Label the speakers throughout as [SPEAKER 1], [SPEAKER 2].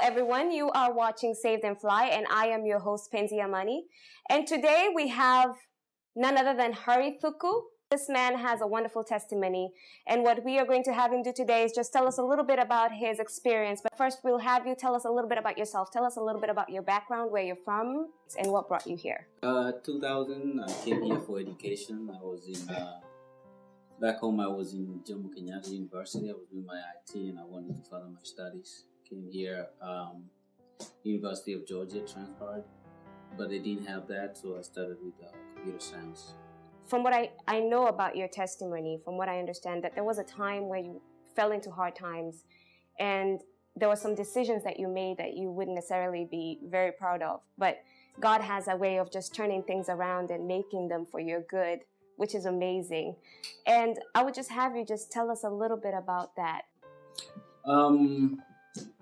[SPEAKER 1] everyone. You are watching Saved and Fly, and I am your host, Penzi Amani. And today we have none other than Harrison Thuku. This man has a wonderful testimony, and what we are going to have him do today is just tell us a little bit about his experience. But first, we'll have you tell us a little bit about yourself. Tell us a little bit about your background, where you're from, and what brought you here.
[SPEAKER 2] 2000, I came here for education. I was in back home. I was in Kenyan University. I was doing my IT, and I wanted to further my studies. Came here, University of Georgia, transferred, but they didn't have that, so I started with computer science.
[SPEAKER 1] From what I know about your testimony, from what I understand, that there was a time where you fell into hard times, and there were some decisions that you made that you wouldn't necessarily be very proud of, but God has a way of just turning things around and making them for your good, which is amazing. And I would just have you just tell us a little bit about that.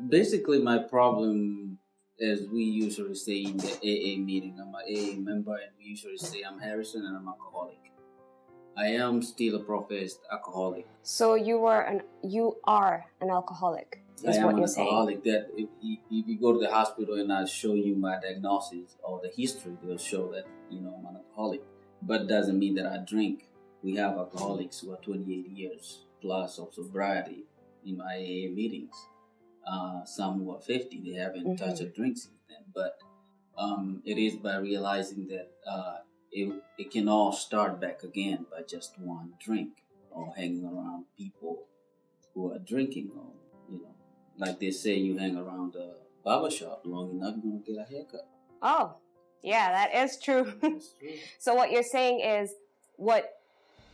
[SPEAKER 2] Basically, my problem, as we usually say in the AA meeting, I'm an AA member, and we usually say I'm Harrison and I'm alcoholic. I am still a professed alcoholic.
[SPEAKER 1] So you are an alcoholic, is what you're saying. I am an alcoholic.
[SPEAKER 2] That if you go to the hospital and I show you my diagnosis or the history, they'll show that, I'm an alcoholic. But it doesn't mean that I drink. We have alcoholics who are 28 years plus of sobriety in my AA meetings. Some who are 50, they haven't touched a drink since then. But it is by realizing that it can all start back again by just one drink or hanging around people who are drinking. Or, like they say, you hang around a barber shop long enough, you're going to get a haircut.
[SPEAKER 1] Oh, yeah, that is true.
[SPEAKER 2] That's true.
[SPEAKER 1] So what you're saying is,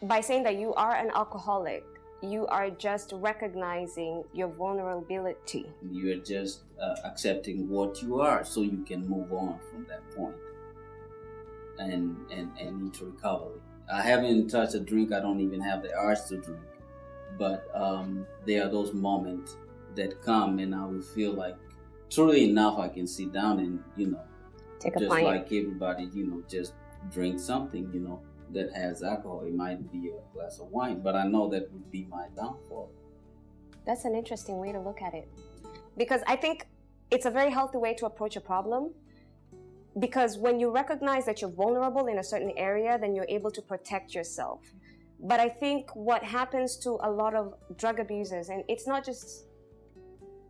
[SPEAKER 1] by saying that you are an alcoholic, you are just recognizing your vulnerability.
[SPEAKER 2] You are just accepting what you are, so you can move on from that point and into recovery. I haven't touched a drink. I don't even have the urge to drink. But there are those moments that come, and I will feel like, truly enough, I can sit down and,
[SPEAKER 1] take a
[SPEAKER 2] just
[SPEAKER 1] pint.
[SPEAKER 2] Like everybody, just drink something, that has alcohol. It might be a glass of wine, but I know that would be my downfall.
[SPEAKER 1] That's an interesting way to look at it, because I think it's a very healthy way to approach a problem, because when you recognize that you're vulnerable in a certain area, then you're able to protect yourself. But I think what happens to a lot of drug abusers, and it's not just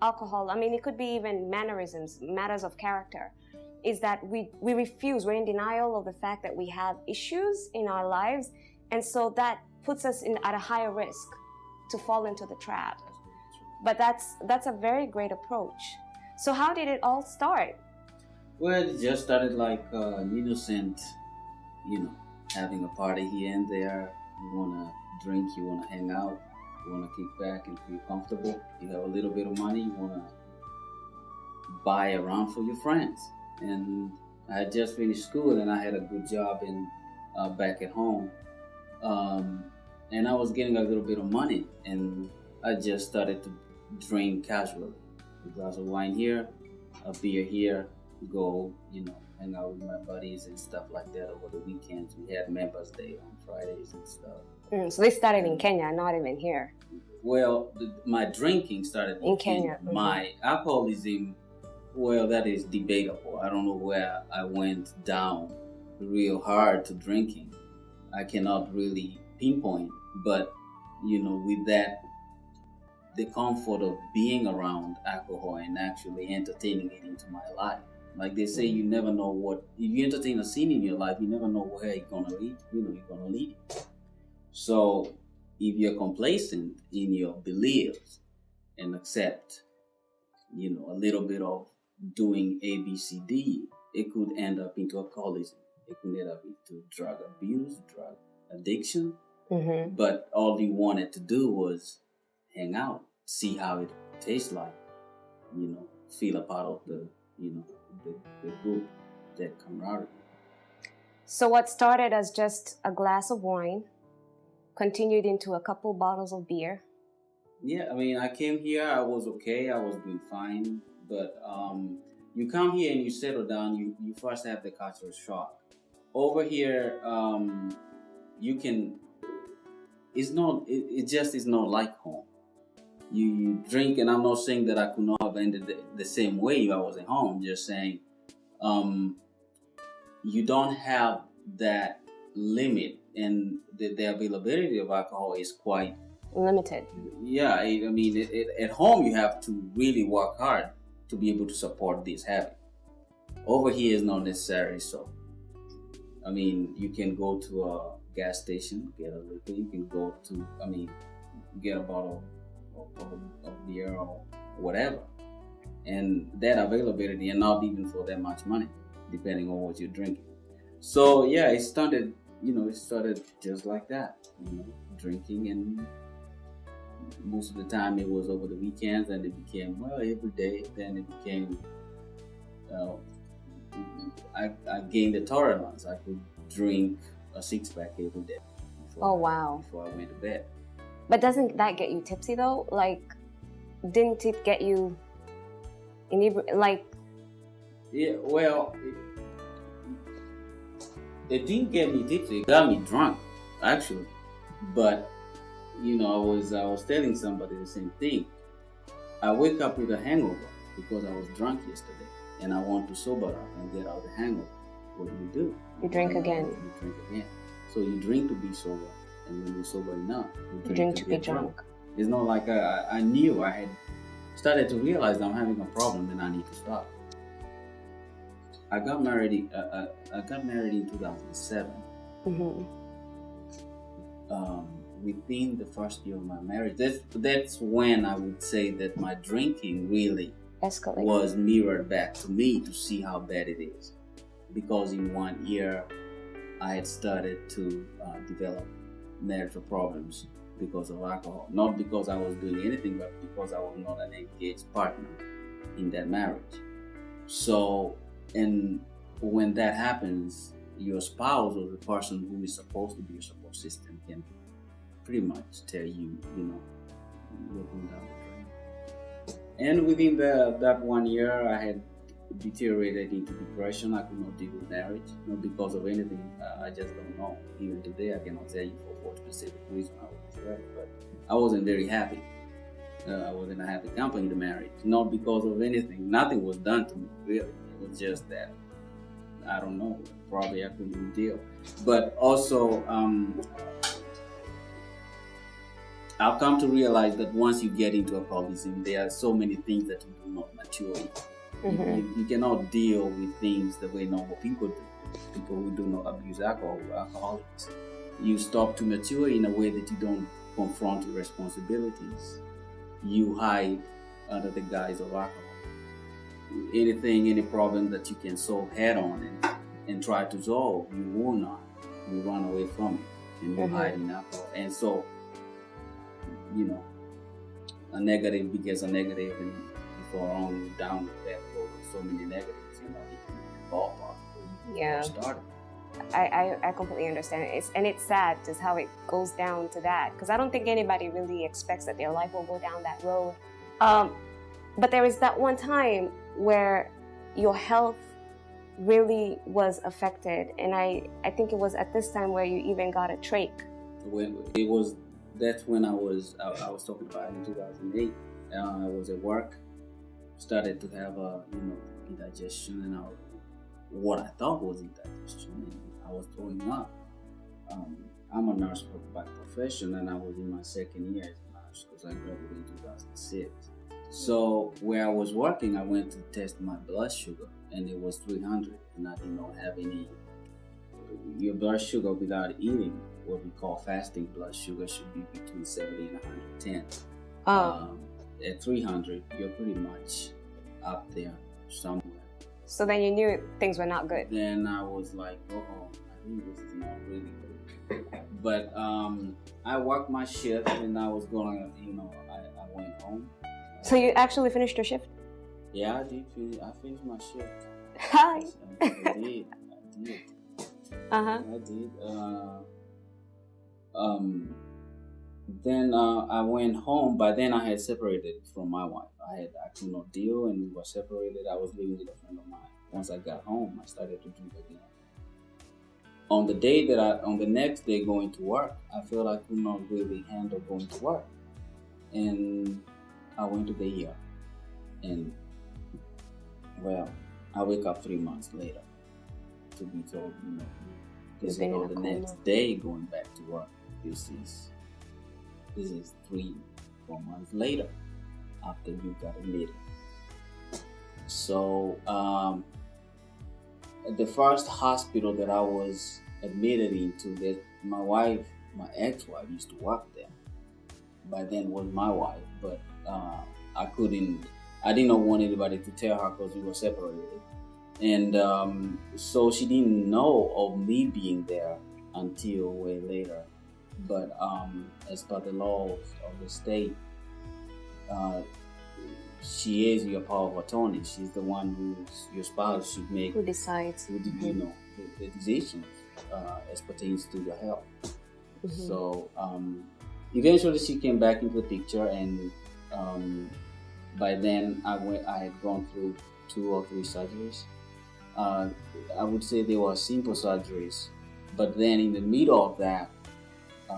[SPEAKER 1] alcohol, I mean, it could be even mannerisms, matters of character, is that we refuse, we're in denial of the fact that we have issues in our lives, and so that puts us at a higher risk to fall into the trap. But that's a very great approach. So how did it all start?
[SPEAKER 2] Well, it just started like innocent, having a party here and there. You want to drink, you want to hang out, you want to kick back and feel comfortable. You have a little bit of money, you want to buy around for your friends. And I had just finished school, and I had a good job back at home. And I was getting a little bit of money, and I just started to drink casually. A glass of wine here, a beer here, go, hang out with my buddies and stuff like that over the weekends. We had Members Day on Fridays and stuff.
[SPEAKER 1] So they started in Kenya, not even here.
[SPEAKER 2] Well, my drinking started in Kenya. My alcoholism, well, that is debatable. I don't know where I went down real hard to drinking. I cannot really pinpoint, but with that, the comfort of being around alcohol and actually entertaining it into my life. Like they say, you never know if you entertain a sin in your life, you never know where it's gonna lead. You're gonna lead you. So if you're complacent in your beliefs and accept, a little bit of doing A, B, C, D, it could end up into alcoholism. It could end up into drug abuse, drug addiction.
[SPEAKER 1] Mm-hmm.
[SPEAKER 2] But all you wanted to do was hang out, see how it tastes like, feel a part of the group, that camaraderie.
[SPEAKER 1] So what started as just a glass of wine continued into a couple bottles of beer.
[SPEAKER 2] Yeah, I mean, I came here, I was okay, I was doing fine. But you come here and you settle down, you first have the cultural shock. Over here, it just is not like home. you drink, and I'm not saying that I could not have ended the same way if I was at home. Just saying, you don't have that limit, and the availability of alcohol is quite
[SPEAKER 1] limited.
[SPEAKER 2] Yeah, I mean, at home you have to really work hard to be able to support this habit. Over here is not necessary. So, I mean, you can go to a gas station, get a liquor. You can go to, get a bottle of beer or whatever, and that availability, and not even for that much money, depending on what you're drinking. So yeah, it started just like that, drinking, and most of the time it was over the weekends, and it became, well, every day. Then it became, I gained a tolerance. I could drink a 6-pack every day. Before I went to bed.
[SPEAKER 1] But doesn't that get you tipsy though? Like, didn't it get you like?
[SPEAKER 2] Yeah, well, it didn't get me tipsy. It got me drunk, actually. But I was telling somebody the same thing. I wake up with a hangover because I was drunk yesterday, and I want to sober up and get out of the hangover. What do?
[SPEAKER 1] You drink again.
[SPEAKER 2] You drink again. So you drink to be sober, and when you're sober enough,
[SPEAKER 1] you drink to be drunk.
[SPEAKER 2] It's not like I knew. I had started to realize that I'm having a problem and I need to stop. I got married in 2007.
[SPEAKER 1] Mm-hmm.
[SPEAKER 2] Within the first year of my marriage, that's when I would say that my drinking really
[SPEAKER 1] escalated.
[SPEAKER 2] Was mirrored back to me to see how bad it is. Because in 1 year, I had started to develop marital problems because of alcohol. Not because I was doing anything, but because I was not an engaged partner in that marriage. So, and when that happens, your spouse or the person who is supposed to be your support system can pretty much tell you, looking down the drain. And within that 1 year, I had deteriorated into depression. I could not deal with marriage, not because of anything. I just don't know. Even today, I cannot tell you for what specific reason I was married, but I wasn't very happy. I was in a happy company in the marriage, not because of anything. Nothing was done to me, really. It was just that, I don't know, probably I couldn't deal. But also, I've come to realize that once you get into alcoholism, there are so many things that you do not mature in. Mm-hmm. You cannot deal with things the way normal people do. People who do not abuse alcohol, alcoholics. You stop to mature in a way that you don't confront your responsibilities. You hide under the guise of alcohol. Any problem that you can solve head on and try to solve, you will not. You run away from it and you hide in alcohol. And so, a negative begets a negative, and before on down that road with so many negatives, you can ballpark where you started.
[SPEAKER 1] I completely understand it. It's sad just how it goes down to that, because I don't think anybody really expects that their life will go down that road. But there was that one time where your health really was affected, and I think it was at this time where you even got a trach.
[SPEAKER 2] That's when I was talking about in 2008. I was at work, started to have indigestion, and what I thought was indigestion, and I was throwing up. I'm a nurse by profession, and I was in my second year as a nurse because I graduated in 2006. So where I was working, I went to test my blood sugar, and it was 300, and I did not have any. Your blood sugar without eating, what we call fasting blood sugar, should be between 70 and 110. At 300, you're pretty much up there somewhere.
[SPEAKER 1] So then you knew things were not good.
[SPEAKER 2] Then I was like, I think this is not really good. But I worked my shift, and I was going, I went home.
[SPEAKER 1] So you actually finished your shift?
[SPEAKER 2] Yeah, I did. I finished my shift.
[SPEAKER 1] Hi.
[SPEAKER 2] I did.
[SPEAKER 1] Uh-huh.
[SPEAKER 2] I did. Then I went home. By then I had separated from my wife. I could not deal, and we were separated. I was living with a friend of mine. Once I got home, I started to drink again. On the next day going to work, I felt I could not really handle going to work. And I went to the ER, and well, I wake up 3 months later to be told, this is the next day going back to work. This is 3-4 months later after you got admitted. So the first hospital that I was admitted into, that my ex-wife used to work there. By then was my wife, but I did not want anybody to tell her because we were separated. And so she didn't know of me being there until way later. But as per the laws of the state, she is your power of attorney. She's the one who's your spouse should make.
[SPEAKER 1] Who decides?
[SPEAKER 2] The decisions as pertains to your health. Mm-hmm. So eventually she came back into the picture, and by then I had gone through 2 or 3 surgeries. I would say they were simple surgeries, but then in the middle of that,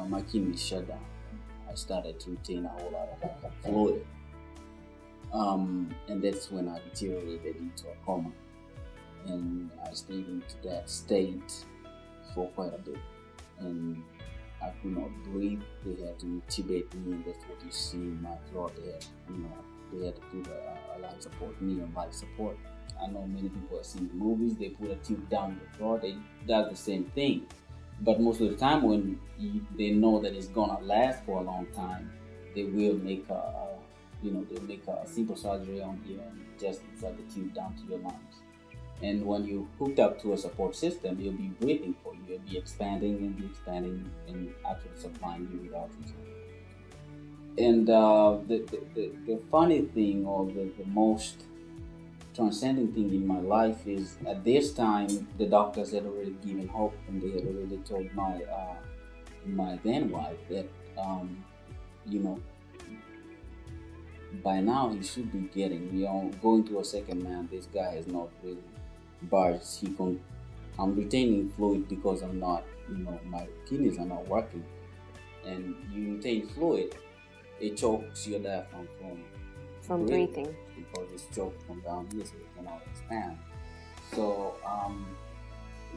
[SPEAKER 2] my kidneys shut down. I started to retain a whole lot of fluid, and that's when I deteriorated into a coma, and I stayed into that state for quite a bit, and I could not breathe. They had to intubate me, and that's what you see in my throat. They had to put a life support, knee on life support. I know many people have seen the movies. They put a tube down the throat. It does the same thing. But most of the time, when they know that it's gonna last for a long time, they will make a simple surgery on you and just insert the tube down to your lungs. And when you hooked up to a support system, it'll be breathing for you. It'll be expanding and actually supplying you with oxygen. And the funny thing, or the most transcending thing in my life, is at this time the doctors had already given hope, and they had already told my then wife that by now he should be getting, going to a second man. This guy is not really budged. I'm retaining fluid because I'm not, my kidneys are not working, and you retain fluid, it chokes your diaphragm from breathing because it's choked from down here, so it cannot expand. So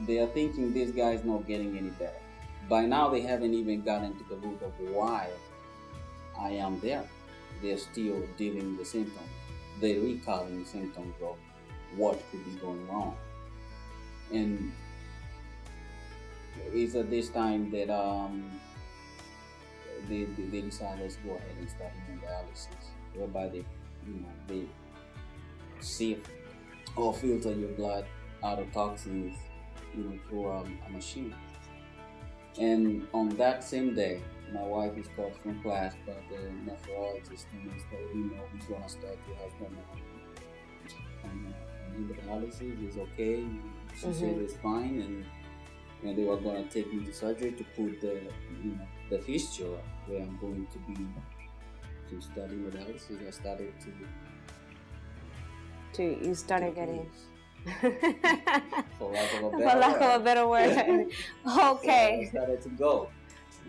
[SPEAKER 2] they are thinking this guy is not getting any better. By now they haven't even gotten to the root of why I am there. They're still dealing with the symptoms. They're recalling the symptoms of what could be going wrong. And it's at this time that they decide, let's go ahead and start hemodialysis, whereby they sift or filter your blood out of toxins, through a machine. And on that same day, my wife is called from class by the nephrologist, and he's gonna start your husband on hemodialysis. Is okay. She said it's fine, and when they were gonna take me to surgery to put the fistula where I'm going to study hemodialysis, I started
[SPEAKER 1] you started getting
[SPEAKER 2] for lack
[SPEAKER 1] of a better word. Okay.
[SPEAKER 2] I started to go.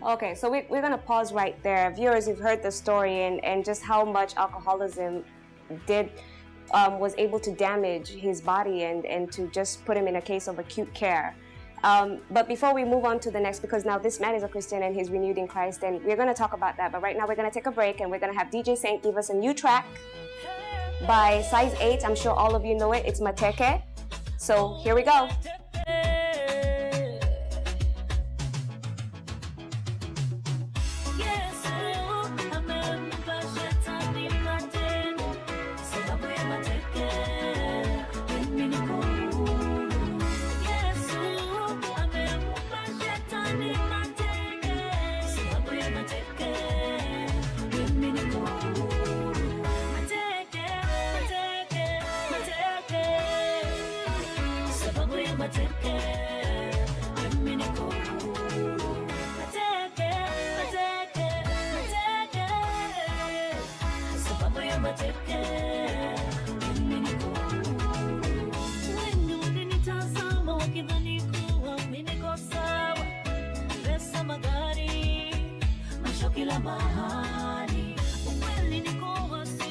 [SPEAKER 1] Okay, so we're going to pause right there. Viewers, you've heard the story and just how much alcoholism was able to damage his body and to just put him in a case of acute care. But before we move on to the next, because now this man is a Christian and he's renewed in Christ, and we're going to talk about that. But right now we're going to take a break, and we're going to have DJ Saint give us a new track by Size 8. I'm sure all of you know it. It's Mateke. So here we go. Kila mahali ukweli niko wasi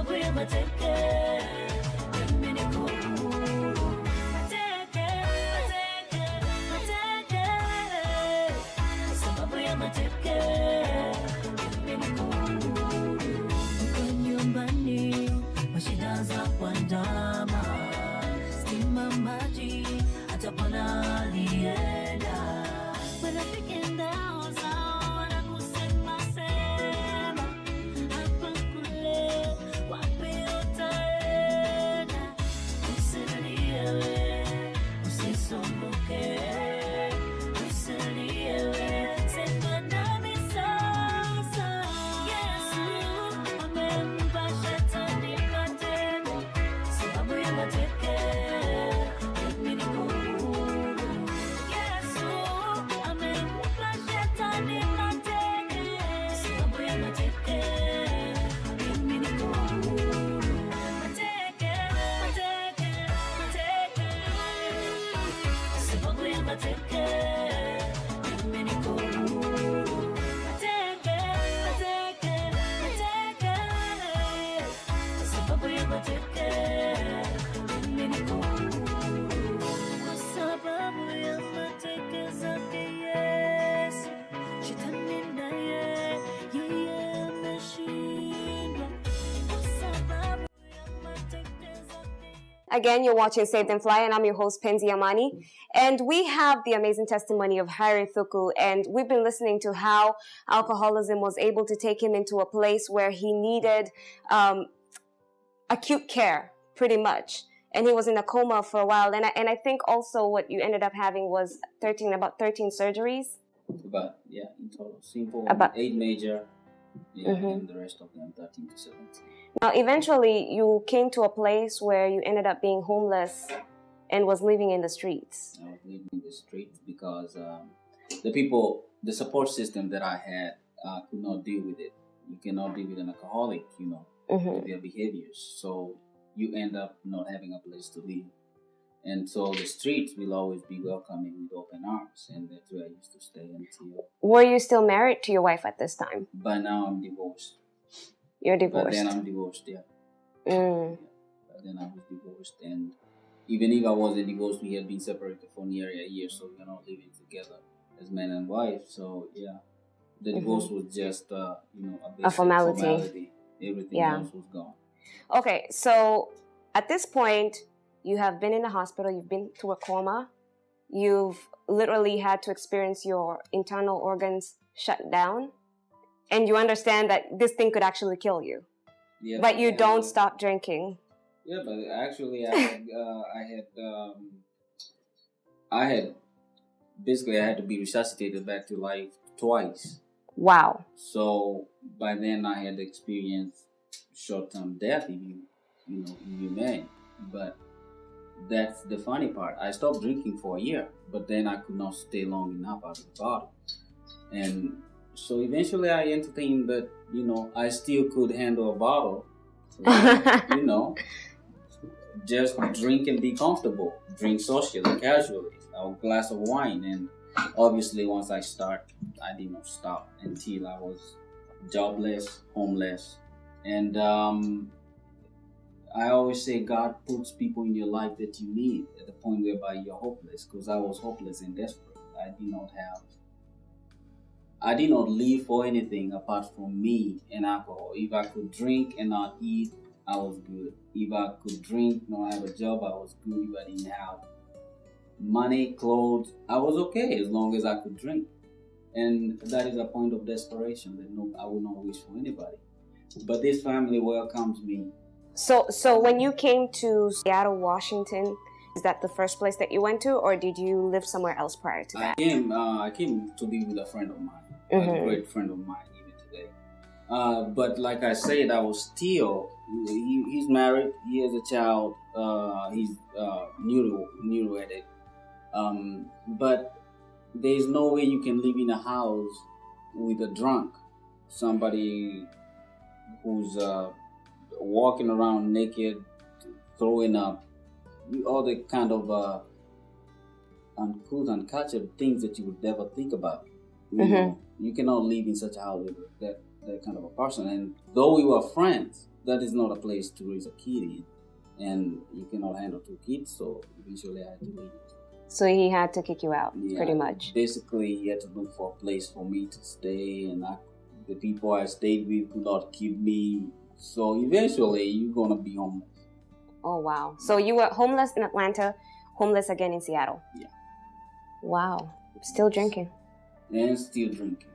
[SPEAKER 3] sababu ya mateke, mimi niko huru. Mateke, mateke, mateke, sababu ya mateke, mimi niko huru. Niko nyumbani, mashida za kuandama, stima, maji, hata Bwana alienda. Marafiki ndao zao wanakusema sema, hapa kule, wapi utaenda? Usinielewe, usisumbuke, usinielewe, sema nami sasa. Yesu amempa shetani matendo, sababu ya mateke, mimi niko huru. Yesu amempa shetani mateke, sababu ya mateke, mimi niko huru. Mateke, mateke, mateke, sababu ya mateke, mimi niko huru. Mateke, mateke, mateke, sababu ya mateke, mimi niko huru. Kwa sababu ya mateke zake Yesu, shetani naye yeye ameshindwa. Kwa sababu ya mateke zake.
[SPEAKER 1] Again, you're watching Saved and Fly, and I'm your host, Penzi Amani. And we have the amazing testimony of Harrison Thuku, and we've been listening to how alcoholism was able to take him into a place where he needed acute care, pretty much. And he was in a coma for a while. And I think also what you ended up having was about 13 surgeries.
[SPEAKER 2] About, yeah, in total. Simple,
[SPEAKER 1] About
[SPEAKER 2] 8 major, yeah, and the rest of them 13 to 17.
[SPEAKER 1] Now, eventually, you came to a place where you ended up being homeless and was living in the streets.
[SPEAKER 2] I was living in the streets because the support system that I had could not deal with it. You cannot deal with an alcoholic, with their behaviors. So you end up not having a place to live. And so the streets will always be welcoming with open arms. And that's where I used to stay until...
[SPEAKER 1] Were you still married to your wife at this time?
[SPEAKER 2] By now I'm divorced.
[SPEAKER 1] You're divorced?
[SPEAKER 2] But then I'm divorced, yeah.
[SPEAKER 1] Mm.
[SPEAKER 2] But then I was divorced. And even if I wasn't divorced, we had been separated for nearly a year. So we're not living together as man and wife. So, yeah. The divorce was just, a formality. Everything else was gone.
[SPEAKER 1] Okay, so at this point, you have been in the hospital, you've been through a coma, you've literally had to experience your internal organs shut down, and you understand that this thing could actually kill you.
[SPEAKER 2] Yeah,
[SPEAKER 1] but you don't stop drinking.
[SPEAKER 2] Yeah, but actually I had to be resuscitated back to life twice.
[SPEAKER 1] Wow.
[SPEAKER 2] So by then I had experienced short-term death, if you may. But that's the funny part. I stopped drinking for a year, but then I could not stay long enough out of the bottle. And so eventually I entertained that, I still could handle a bottle. So, just drink and be comfortable. Drink socially, casually, a glass of wine. And obviously once I start, I did not stop until I was jobless, homeless. And I always say God puts people in your life that you need at the point whereby you're hopeless, because I was hopeless and desperate. I did not live for anything apart from me and alcohol. If I could drink and not eat, I was good. If I could drink, not have a job, I was good. If I didn't have money, clothes, I was okay as long as I could drink. And that is a point of desperation that I would not wish for anybody. But this family welcomes me.
[SPEAKER 1] So when you came to Seattle, Washington, is that the first place that you went to, or did you live somewhere else prior to that?
[SPEAKER 2] I came to be with a friend of mine, a great friend of mine even today. But like I said, I was still, he's married, he has a child, he's neurotic. But there's no way you can live in a house with a drunk, somebody who's walking around naked, throwing up, all the kind of uncouth, uncultured things that you would never think about. You cannot live in such a house with that kind of a person. And though we were friends, that is not a place to raise a kid in, and you cannot handle 2 kids, so eventually I had to leave.
[SPEAKER 1] So he had to kick you out,
[SPEAKER 2] Yeah,
[SPEAKER 1] pretty much.
[SPEAKER 2] Basically, he had to look for a place for me to stay, and the people I stayed with could not keep me. So eventually, you're gonna be homeless.
[SPEAKER 1] Oh, wow. So you were homeless in Atlanta, homeless again in Seattle.
[SPEAKER 2] Yeah.
[SPEAKER 1] Wow. Still drinking.
[SPEAKER 2] And still drinking.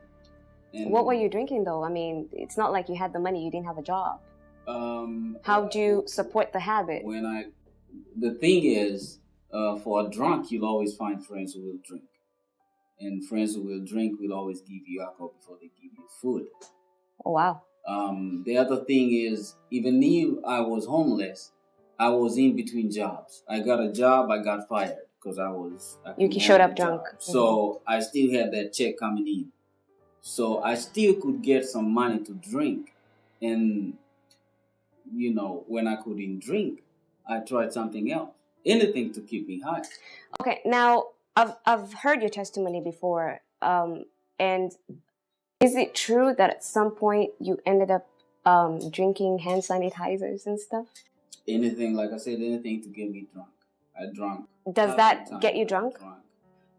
[SPEAKER 2] And
[SPEAKER 1] what were you drinking, though? I mean, it's not like you had the money, you didn't have a job. How do you support the habit?
[SPEAKER 2] The thing is, for a drunk, you'll always find friends who will drink. And friends who will drink will always give you alcohol before they give you food.
[SPEAKER 1] Oh, wow.
[SPEAKER 2] The other thing is, even if I was homeless, I was in between jobs. I got a job, I got fired because
[SPEAKER 1] you showed up drunk.
[SPEAKER 2] So I still had that check coming in. So I still could get some money to drink. And, when I couldn't drink, I tried something else. Anything to keep me high. Okay,
[SPEAKER 1] now I've heard your testimony before. And is it true that at some point you ended up drinking hand sanitizers and stuff?
[SPEAKER 2] Anything, like I said, anything to get me drunk. I drunk.
[SPEAKER 1] Does that get you drunk?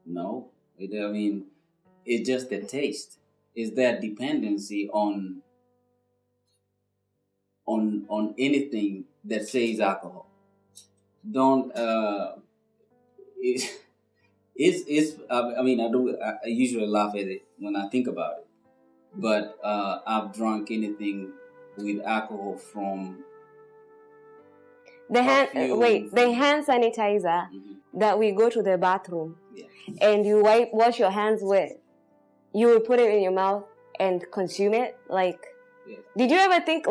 [SPEAKER 2] No. It's just the taste. It's that dependency on anything that says alcohol. I usually laugh at it when I think about it. But I've drunk anything with alcohol from
[SPEAKER 1] the hand sanitizer that we go to the bathroom and you wash your hands with. You will put it in your mouth and consume it. Did you ever think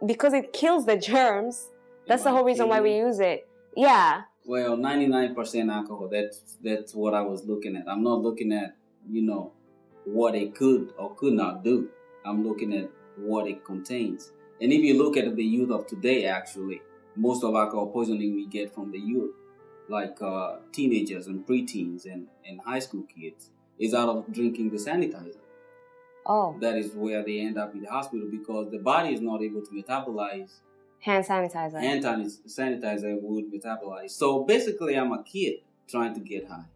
[SPEAKER 1] because it kills the germs? That's the whole reason why we use it. Yeah.
[SPEAKER 2] Well, 99% alcohol. That's what I was looking at. I'm not looking at what it could or could not do. I'm looking at what it contains. And if you look at the youth of today, actually, most of alcohol poisoning we get from the youth, like teenagers and preteens and high school kids, is out of drinking the sanitizer.
[SPEAKER 1] Oh.
[SPEAKER 2] That is where they end up in the hospital because the body is not able to metabolize
[SPEAKER 1] hand sanitizer.
[SPEAKER 2] Hand sanitizer would metabolize. So basically, I'm a kid trying to get high.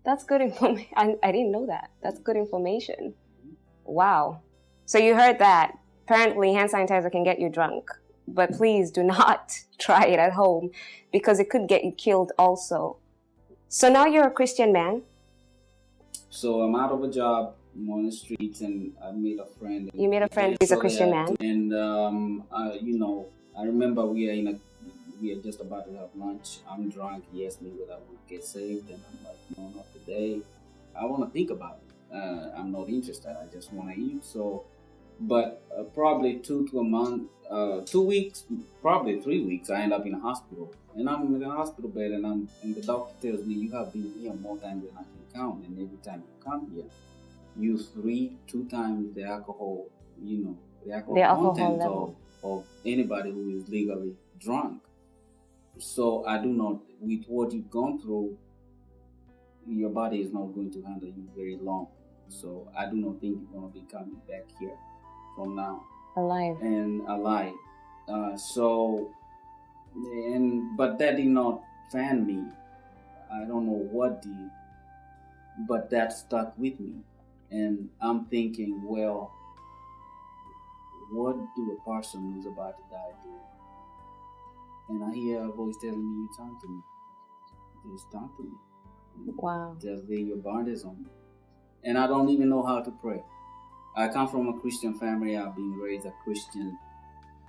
[SPEAKER 1] That's good information. I didn't know that. That's good information. Wow. So you heard that. Apparently, hand sanitizer can get you drunk. But please do not try it at home because it could get you killed also. So now you're a Christian man.
[SPEAKER 2] So I'm out of a job. I'm on the streets and I made a friend.
[SPEAKER 1] You made a friend who's a Christian man.
[SPEAKER 2] And, I remember we are just about to have lunch. I'm drunk. He asked me whether I would get saved. And I'm like, no, not today. I want to think about it. I'm not interested. I just want to eat. So, but probably 2 weeks, probably 3 weeks, I end up in a hospital. And I'm in a hospital bed and the doctor tells me, you have been here more times than I can count. And every time you come here, you 2 times the alcohol, the alcohol content of anybody who is legally drunk. So I do not, with what you've gone through, your body is not going to handle you very long. So I do not think you're going to be coming back here from now.
[SPEAKER 1] Alive.
[SPEAKER 2] But that did not fan me. I don't know what did, but that stuck with me. And I'm thinking, well, what do a person who's about to die do? And I hear a voice telling me, you turn to me. Just turn to me.
[SPEAKER 1] Wow.
[SPEAKER 2] Just lay your burdens on me. And I don't even know how to pray. I come from a Christian family. I've been raised a Christian.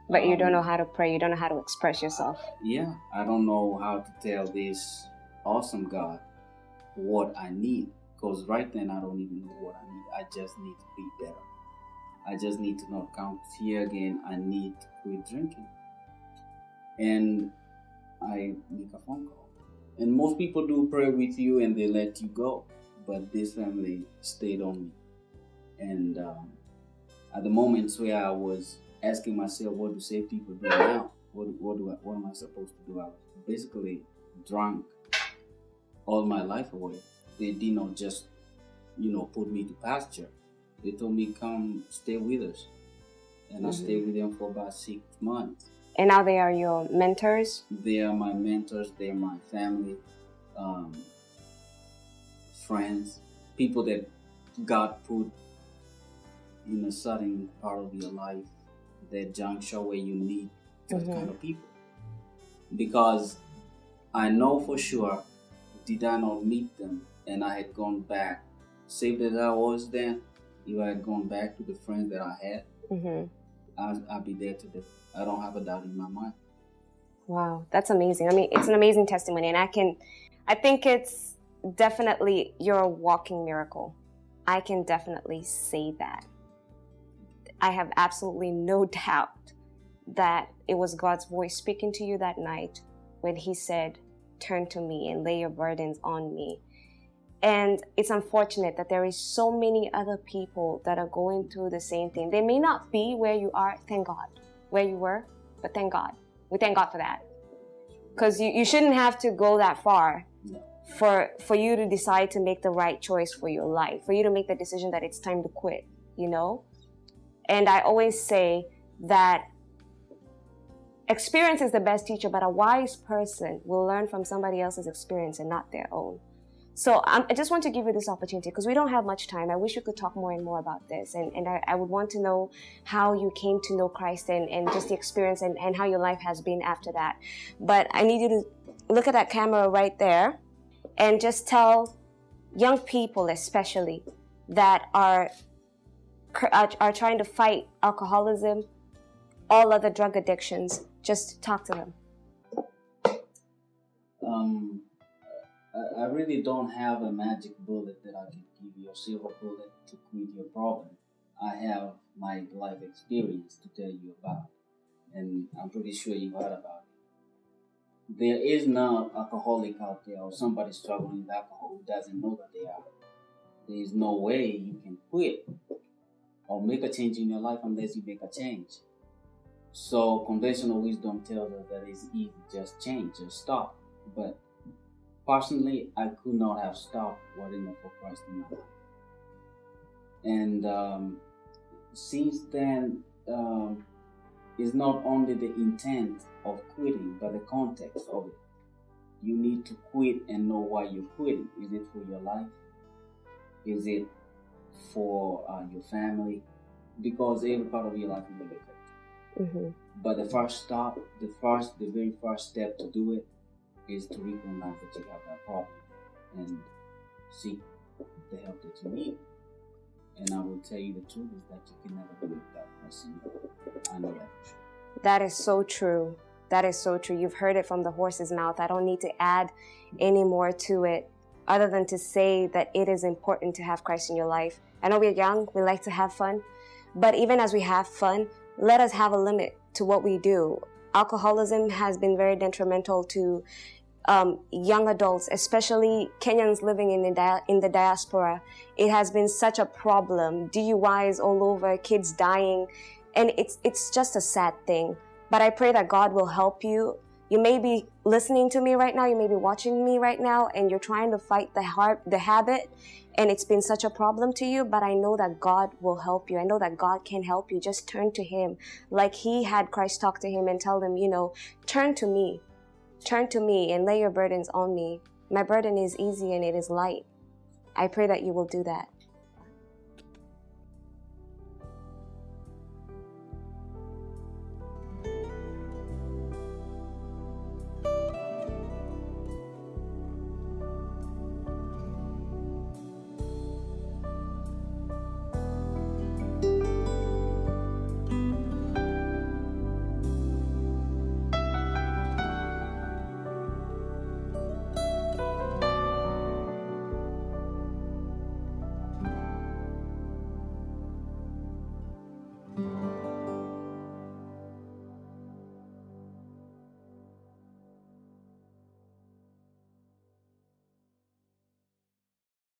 [SPEAKER 1] But you don't know how to pray. You don't know how to express yourself.
[SPEAKER 2] Yeah. I don't know how to tell this awesome God what I need. Because right then, I don't even know what I need. I just need to be better. I just need to not count here again. I need to quit drinking. And I make a phone call. And most people do pray with you and they let you go. But this family stayed on me. And at the moments where I was asking myself, what do saved people do now? What am I supposed to do? I was basically drunk all my life away. They did not just, put me to pasture. They told me, come stay with us. and I stayed with them for about 6 months.
[SPEAKER 1] And now they are your mentors?
[SPEAKER 2] They are my mentors. They are my family, friends, people that God put in a certain part of your life, that juncture where you need that kind of people. Because I know for sure, did I not meet them and I had gone back, saved as I was then, if I had gone back to the friends that I had, I'll be there today. I don't have a doubt in my mind.
[SPEAKER 1] Wow, that's amazing. I mean, it's an amazing testimony, and I think it's definitely, you're a walking miracle. I can definitely say that. I have absolutely no doubt that it was God's voice speaking to you that night when He said, turn to me and lay your burdens on me. And it's unfortunate that there is so many other people that are going through the same thing. They may not be where you are, thank God, where you were, but thank God. We thank God for that. Because you shouldn't have to go that far for you to decide to make the right choice for your life, for you to make the decision that it's time to quit, you know? And I always say that experience is the best teacher, but a wise person will learn from somebody else's experience and not their own. So I just want to give you this opportunity because we don't have much time. I wish you could talk more and more about this. And I would want to know how you came to know Christ and just the experience and how your life has been after that. But I need you to look at that camera right there and just tell young people especially that are trying to fight alcoholism, all other drug addictions. Just talk to them.
[SPEAKER 2] I really don't have a magic bullet that I can give you, a silver bullet to quit your problem. I have my life experience to tell you about, and I'm pretty sure you've heard about it. There is no alcoholic out there or somebody struggling with alcohol who doesn't know that they are. There is no way you can quit or make a change in your life unless you make a change. So conventional wisdom tells us that it's easy, just change, just stop. But personally, I could not have stopped were it not for Christ in my life. And since then, it's not only the intent of quitting, but the context of it. You need to quit and know why you're quitting. Is it for your life? Is it for your family? Because every part of your life will be affected. But the very first step to do it is to recognize that you have that problem and seek the help that you need. And I will tell you the truth is that you can never do it without Christ in you. I know that for sure.
[SPEAKER 1] That is so true. That is so true. You've heard it from the horse's mouth. I don't need to add any more to it other than to say that it is important to have Christ in your life. I know we're young, we like to have fun, but even as we have fun, let us have a limit to what we do. Alcoholism has been very detrimental to young adults, especially Kenyans living in the diaspora. It has been such a problem. DUIs all over, kids dying, and it's just a sad thing. But I pray that God will help you. You may be listening to me right now, you may be watching me right now, and you're trying to fight the habit, and it's been such a problem to you, but I know that God will help you. I know that God can help you. Just turn to Him. Like He had Christ talk to Him and tell Him, turn to me. Turn to me and lay your burdens on me. My burden is easy and it is light. I pray that you will do that.